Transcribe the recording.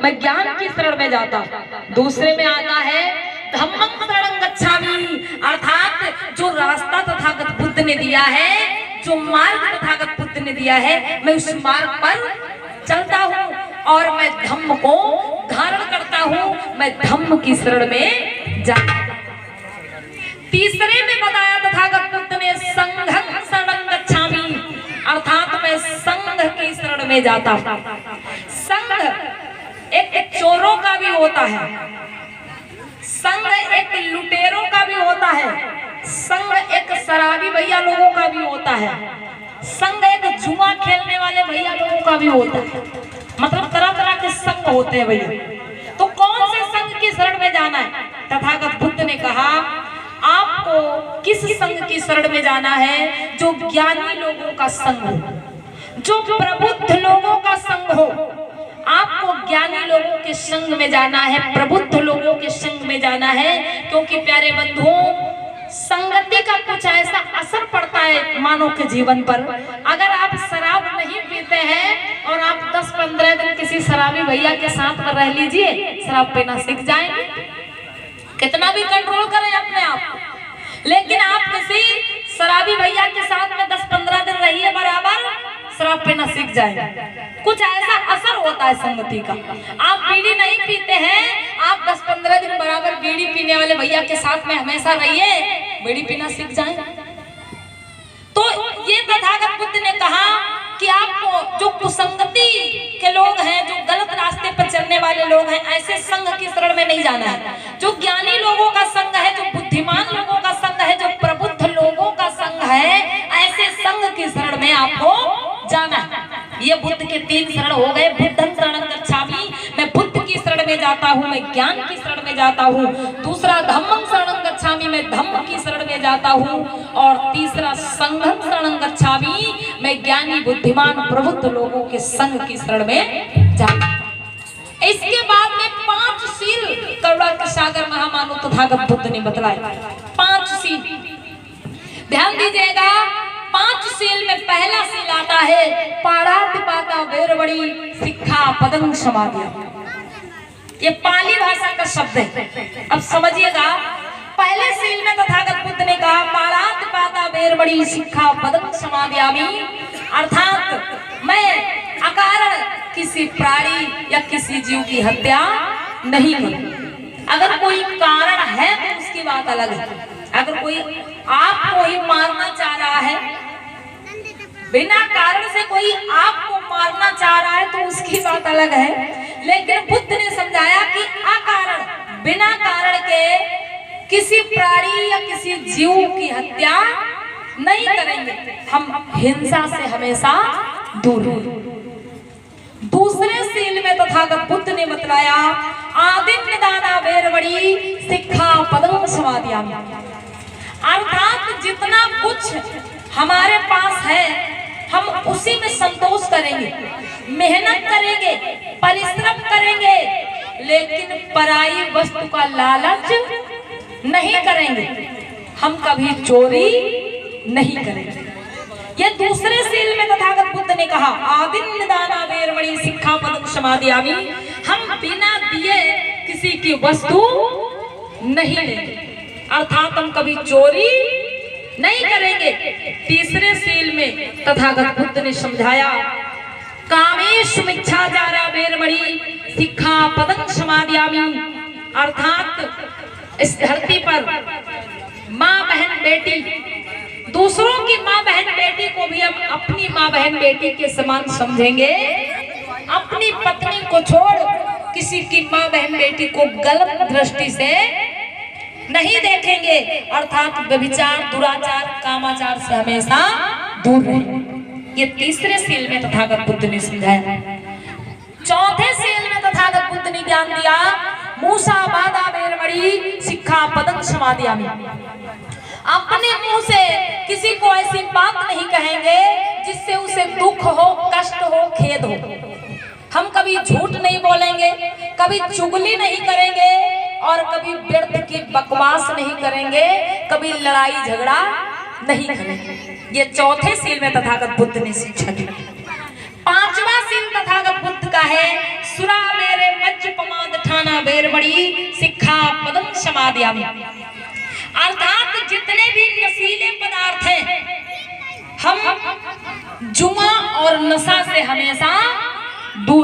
मैं ज्ञान की शरण में जाता हूँ। दूसरे में आता है धम्मं शरणं गच्छामि, अर्थात जो रास्ता तथागत बुद्ध ने दिया है, जो मार्ग तथागत बुद्ध ने दिया है, मैं उस मार्ग पर चलता हूँ और मैं धम्म को धारण करता हूँ, मैं धम्म की शरण में जाता हूँ। तीसरे में बताया तथागत बुद्ध ने संघं शरणं गच्छामि, अर्थात मैं संघ की शरण में जाता हूँ। संघ एक चोरों का भी होता है, संघ एक लुटेरों का भी होता है, संघ एक शराबी भैया लोगों का भी होता है, संघ एक जुआ खेलने वाले भैया लोगों का भी होता है। मतलब तरह तरह के संघ होते हैं भैया। तो कौन से संघ की शरण में जाना है? तथागत बुद्ध ने कहा आपको किस संघ की शरण में जाना है? जो ज्ञानी लोगों का संघ हो, जो प्रबुद्ध लोगों का संघ हो। आपको ज्ञानी लोगों के संग में जाना है, प्रबुद्ध लोगों के संग में जाना है, क्योंकि प्यारे बंधुओं, संगति का कुछ ऐसा असर पड़ता है मानव के जीवन पर। अगर आप शराब नहीं पीते हैं और आप 10-15 दिन किसी शराबी भैया के साथ में रह लीजिए, शराब पीना सीख जाएंगे। कितना भी कंट्रोल करें अपने आप को, लेकिन आप किसी शराबी भैया के साथ में 10-15 दिन रहिए, बराबर शराब पीना सीख जाएगा। कुछ ऐसा असर होता है संगति का। आप बीड़ी नहीं पीते हैं, आप 10-15 दिन बराबर बीड़ी पीने वाले भैया के साथ में हमेशा रहिए, बीड़ी पीना सीख जाएगा। तो ये तथागत बुद्ध ने कहा कि आपको जो कुसंगति के लोग हैं, जो गलत रास्ते पर चलने वाले लोग हैं, ऐसे संघ की शरण में नहीं जाना है। जो ज्ञानी लोगों का संघ है, जो बुद्धिमान लोगों का संघ है, जो प्रबुद्ध लोगों का संघ है, ऐसे संघ की शरण में आपको जाना है। ये बुद्ध के 3 शरण हो गए। बुद्धं शरणं गच्छामि, मैं बुद्ध की शरण में जाता हूँ, मैं ज्ञान की शरण में जाता हूँ। दूसरा धम्मं शरणं गच्छामि, मैं धम्म की शरण में जाता हूँ। और तीसरा संघं शरणं गच्छामि, मैं ज्ञानी बुद्धिमान प्रबुद्ध लोगों के संघ की शरण में जाता हूँ। इसके बाद में 5 सील करुणा के सागर महामानव तथागत बुद्ध ने बतलाए। 5 सील ध्यान दीजिएगा। 5 सील में पहला सील आता है पाणातिपाता वेरवणि सिक्खा पदं समाधियामि। ये पाली भाषा का शब्द है। अब समझिएगा, पहले सील में तथागत बुद्ध ने कहा पाणातिपाता वेरवणि सिक्खा पदं समाधियामि, अर्थात मैं अकारण किसी प्राणी या किसी जीव की हत्या नहीं करूं। अगर कोई कारण है तो उसकी बात अलग है। अगर कोई आपको ही मारना चाह रहा है, बिना कारण से कोई आपको मारना चाह रहा है, तो उसकी बात अलग है। लेकिन बुद्ध ने समझाया कि अकारण, बिना कारण के किसी प्राणी या किसी जीव की हत्या नहीं करेंगे। हम हिंसा से हमेशा दूर रहेंगे। दूसरे सील में तथागत बुद्ध ने बतलाया आदिम निदाना वेरवणि सिक्खा पदं समाधियामि, अर्थात जितना कुछ हमारे पास है हम उसी में संतोष करेंगे, मेहनत करेंगे, परिश्रम करेंगे, लेकिन पराई वस्तु का लालच नहीं करेंगे। हम कभी चोरी नहीं करेंगे। ये दूसरे सील में तथागत बुद्ध ने कहा आदिम निदाना वेरवणि सिक्खा पदं समाधियामि, हम बिना दिए किसी की वस्तु नहीं लेंगे, अर्थात हम कभी चोरी नहीं करेंगे। तीसरे सील में तथागत बुद्ध ने समझाया कामेषु मिच्छाचारा वेरवणि सिक्खा पदं समाधियामि, अर्थात इस धरती पर माँ बहन बेटी, दूसरों की माँ बहन बेटी को भी हम अपनी माँ बहन बेटी के समान समझेंगे। अपनी पत्नी को छोड़ किसी की माँ बहन बेटी को गलत दृष्टि से नहीं देखेंगे, अर्थात व्यभिचार, दुराचार, कामाचार से हमेशा दूर रहेंगे। ये तीसरे सील में तथागत बुद्ध ने समझाया। चौथे सील में तथागत बुद्ध ने ज्ञान दिया मूसा बादा वेरवणि सिक्खा पदं समाधियामि, अपने मुंह से किसी को ऐसी बात नहीं कहेंगे जिससे उसे दुख हो, कष्ट हो, खेद हो। हम कभी झूठ नहीं बोलेंगे, कभी चुगली नहीं करेंगे और कभी व्यर्थ की बकवास नहीं करेंगे, कभी लड़ाई झगड़ा नहीं करेंगे। ये चौथे सील में तथागत बुद्ध ने शिक्षा दी। पांचवा सील तथागत बुद्ध का है सुरा मेरे मत न बेरबड़ी शिक्षा पदम समादयामि। अर्थात जितने भी नशीले पदार्थ हैं, हम जुआ और नशा से हमेशा दूर